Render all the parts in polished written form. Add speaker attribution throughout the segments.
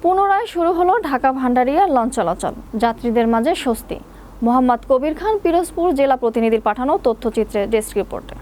Speaker 1: পুনরায় শুরু হলো ঢাকা ভান্ডারিয়া লঞ্চ চলাচল, যাত্রীদের মাঝে স্বস্তি। মোহাম্মদ কবির খান, পিরোজপুর জেলা প্রতিনিধির পাঠানো তথ্যচিত্রে ডেস্ক রিপোর্টে।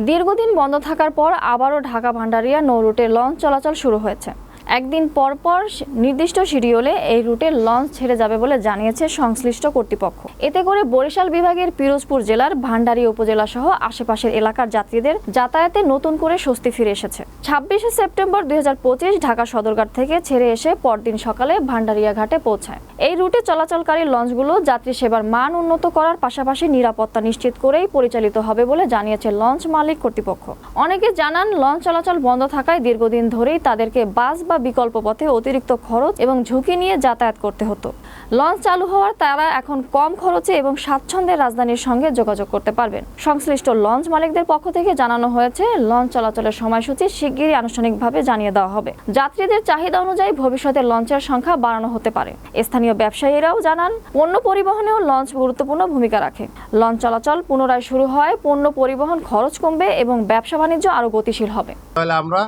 Speaker 1: দীর্ঘদিন বন্ধ থাকার পর আবারও ঢাকা ভান্ডারিয়া নৌ রুটে লঞ্চ চলাচল শুরু হয়েছে। একদিন পর পর নির্দিষ্ট শিডিউলে এই রুটে লঞ্চ ছেড়ে যাবে বলে জানিয়েছে সংশ্লিষ্ট কর্তৃপক্ষ। এতে করে বরিশাল বিভাগের পিরোজপুর জেলার ভান্ডারিয়া উপজেলা সহ আশেপাশের এলাকার যাত্রীদের যাতায়াতে নতুন করে স্বস্তি ফিরে এসেছে। ২৬শে সেপ্টেম্বর ২০২৫ ঢাকা সদরঘাট থেকে ছেড়ে এসে পরদিন সকালে ভান্ডারিয়া ঘাটে পৌঁছায়। এই রুটে চলাচলকারী লঞ্চগুলো যাত্রী সেবার মান উন্নত করার পাশাপাশি নিরাপত্তা নিশ্চিত করেই পরিচালিত হবে বলে জানিয়েছে লঞ্চ মালিক কর্তৃপক্ষ। অনেকে জানান, লঞ্চ চলাচল বন্ধ থাকায় দীর্ঘদিন ধরেই তাদেরকে বাস বা বিকল্প পথে অতিরিক্ত খরচ এবং ঝুঁকি নিয়ে যাতায়াত করতে হতো। লঞ্চ চালু হওয়ার তারা এখন কম খরচে এবং স্বাচ্ছন্দ্যে রাজধানীর সঙ্গে যোগাযোগ করতে পারবেন। সংশ্লিষ্ট লঞ্চ মালিকদের পক্ষ থেকে জানানো হয়েছে, লঞ্চ চলাচলের সময়সূচি শিগগিরই আনুষ্ঠানিকভাবে জানিয়ে দেওয়া হবে। যাত্রীদের চাহিদা অনুযায়ী ভবিষ্যতে লঞ্চের সংখ্যা বাড়ানো হতে পারে। স্থানীয় ব্যবসায়ীরাও জানান, পণ্য পরিবহনেও লঞ্চ গুরুত্বপূর্ণ ভূমিকা রাখে। লঞ্চ চলাচল পুনরায় শুরু হয় পণ্য পরিবহন খরচ কমবে এবং ব্যবসা বাণিজ্য আরও গতিশীল হবে।
Speaker 2: তাহলে আমরা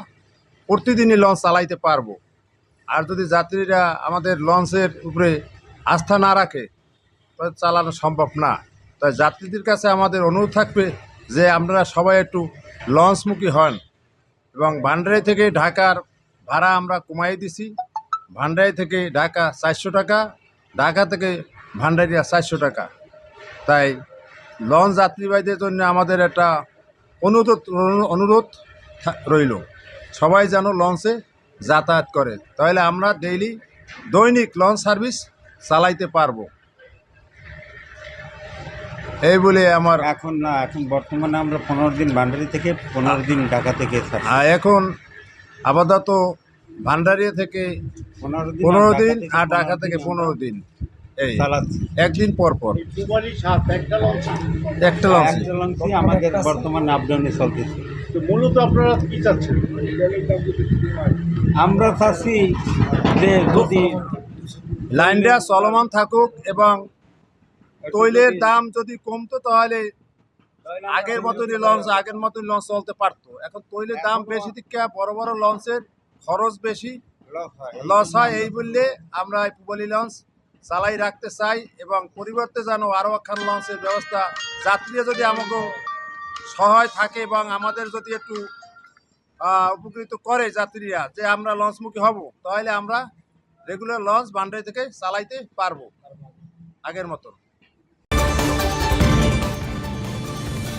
Speaker 2: প্রতিদিনই লঞ্চ চালাইতে পারবো। আর যদি যাত্রীরা আমাদের লঞ্চের উপরে আস্থা না রাখে তাহলে চালানো সম্ভব না। তাই যাত্রীদের কাছে আমাদের অনুরোধ থাকবে যে আপনারা সবাই একটু লঞ্চমুখী হন। এবং ভান্ডারি থেকে ঢাকার ভাড়া আমরা কমাই দিছি। ভান্ডারি থেকে ঢাকা ৪০০ টাকা, ঢাকা থেকে ভান্ডারিয়া ৪০০ টাকা। তাই লঞ্চ যাত্রীবাহীদের জন্য আমাদের একটা অনুরোধ রইল, সবাই যেন লঞ্চে যাতায়াত করে, তাহলে আমরা দৈনিক লঞ্চ সার্ভিস চালাইতে পারবো। এই বলে আমার
Speaker 3: এখন বর্তমানে আমরা 15 দিন ভান্ডারি থেকে 15 দিন ঢাকা থেকে
Speaker 2: এখন আপাতত ভান্ডারিয়া থেকে 15 দিন আর ঢাকা থেকে 15 দিন, এই একদিন পর পর একটা লঞ্চ
Speaker 3: আমাদের বর্তমানে আপডাউনে চলতেছে।
Speaker 4: মূলত আপনারা কি চাচ্ছেন?
Speaker 3: আমরা চাচ্ছি যে যদি
Speaker 2: লাইনটা চলমান থাকুক এবং তৈলের দাম যদি কমতো তাহলে আগের মতনই লঞ্চ চলতে পারতো। এখন তৈলের দাম বেশি থেকে বড় বড় লঞ্চের খরচ বেশি, লস হয়। এই বললে আমরা পুবালি লঞ্চ চালাই রাখতে চাই এবং পরিবর্তে যেন আরও একখান লঞ্চের ব্যবস্থা, যাত্রীরা যদি আমাকে সহায় থাকে এবং আমাদের যদি একটু উপকৃত করে যাত্রীরা যে আমরা লঞ্চমুখী হব, তাহলে আমরা রেগুলার লঞ্চ ভান্ডারি থেকে চালাইতে পারবো আগের মতো।